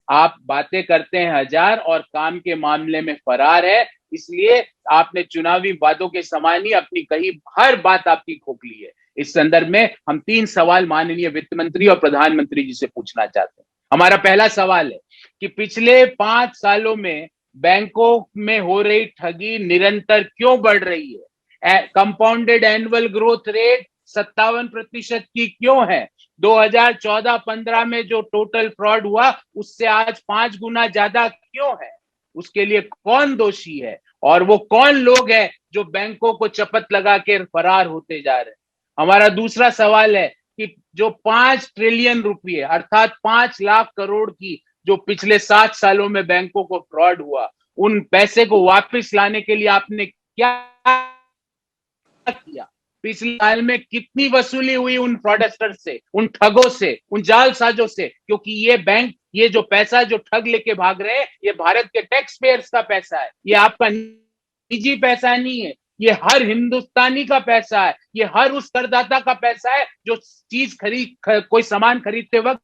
आप बातें करते हैं हजार और काम के मामले में फरार है। इसलिए आपने चुनावी वादों के समान ही अपनी कही हर बात आपकी खोखली है। इस संदर्भ में हम 3 सवाल माननीय वित्त मंत्री और प्रधानमंत्री जी से पूछना चाहते हैं। हमारा पहला सवाल है कि पिछले 5 सालों में बैंकों में हो रही ठगी निरंतर क्यों बढ़ रही है? कंपाउंडेड एनुअल ग्रोथ रेट 57% की क्यों है? 2014-15 में जो टोटल फ्रॉड हुआ उससे आज 5 गुना ज्यादा क्यों है? उसके लिए कौन दोषी है और वो कौन लोग हैं जो बैंकों को चपत लगा के फरार होते जा रहे हैं? हमारा दूसरा सवाल है कि जो 5 ट्रिलियन रुपए अर्थात 5 लाख करोड़ की जो पिछले 7 सालों में बैंकों को फ्रॉड हुआ, उन पैसे को वापस लाने के लिए आपने क्या किया? पिछले साल में कितनी वसूली हुई उन फ्रॉडस्टर से, उन ठगों से, उन जालसाजों से? क्योंकि ये बैंक, ये जो पैसा जो ठग लेके भाग रहे हैं, ये भारत के टैक्स पेयर्स का पैसा है। ये आपका निजी पैसा नहीं है, ये हर हिंदुस्तानी का पैसा है। ये हर उस करदाता का पैसा है जो चीज कोई सामान खरीदते वक्त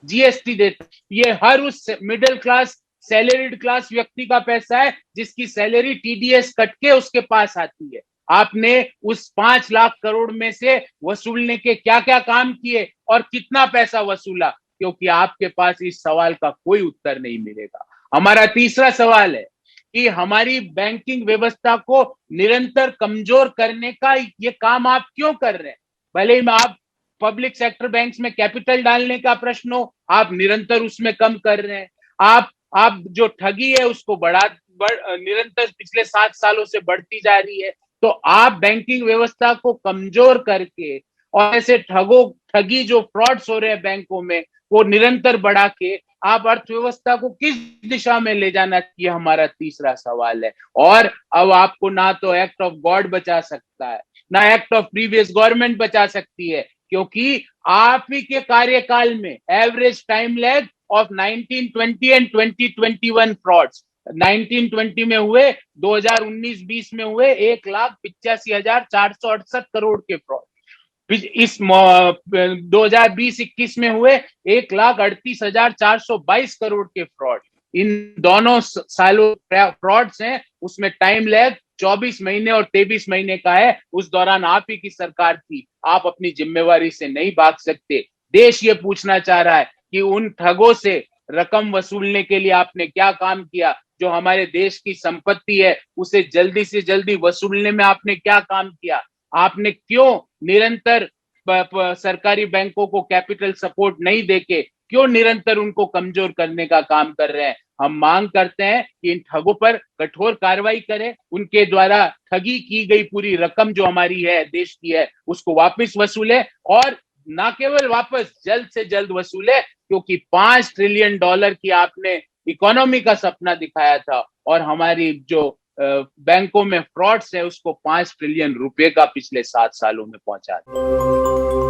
जीएसटी देता है। ये हर उस मिडिल क्लास, सैलरीड क्लास व्यक्ति का पैसा है जिसकी सैलरी टीडीएस कट के उसके पास आती है। आपने उस 5 लाख करोड़ में से वसूलने के क्या क्या काम किए और कितना पैसा वसूला? क्योंकि आपके पास इस सवाल का कोई उत्तर नहीं मिलेगा। हमारा तीसरा सवाल है कि हमारी बैंकिंग व्यवस्था को निरंतर कमजोर करने का ये काम आप क्यों कर रहे हैं? भले ही आप पब्लिक सेक्टर बैंक्स में कैपिटल डालने का प्रश्न हो, आप निरंतर उसमें कम कर रहे हैं। आप जो ठगी है उसको निरंतर पिछले 7 सालों से बढ़ती जा रही है। तो आप बैंकिंग व्यवस्था को कमजोर करके और ऐसे ठगी जो फ्रॉड्स हो रहे हैं बैंकों में, वो निरंतर बढ़ा के आप अर्थव्यवस्था को किस दिशा में ले जाना चाहिए? हमारा तीसरा सवाल है। और अब आपको ना तो एक्ट ऑफ गॉड बचा सकता है, ना एक्ट ऑफ प्रीवियस गवर्नमेंट बचा सकती है, क्योंकि आप ही के कार्यकाल में average time lag of 1920 and 2021 frauds, 1920 में हुए, 2019-20 में हुए 1,85,468 करोड़ के फ्रॉड, इस 2020-21 में हुए 1,38,422 करोड़ के फ्रॉड। इन दोनों सालों फ्रॉड्स हैं, उसमें टाइम लैग 24 महीने और 23 महीने का है। उस दौरान आप ही की सरकार थी, आप अपनी जिम्मेवारी से नहीं भाग सकते। देश ये पूछना चाह रहा है कि उन ठगों से रकम वसूलने के लिए आपने क्या काम किया? जो हमारे देश की संपत्ति है उसे जल्दी से जल्दी वसूलने में आपने क्या काम किया? आपने क्यों निरंतर सरकारी बैंकों को कैपिटल सपोर्ट नहीं देके क्यों निरंतर उनको कमजोर करने का काम कर रहे हैं? हम मांग करते हैं कि इन ठगों पर कठोर कार्रवाई करें, उनके द्वारा ठगी की गई पूरी रकम जो हमारी है, देश की है, उसको वापस वसूले, और ना केवल वापस, जल्द से जल्द वसूले, क्योंकि $5 ट्रिलियन की आपने इकोनॉमी का सपना दिखाया था और हमारी जो बैंकों में फ्रॉड्स है उसको $5 ट्रिलियन का पिछले 7 सालों में पहुंचा दिया।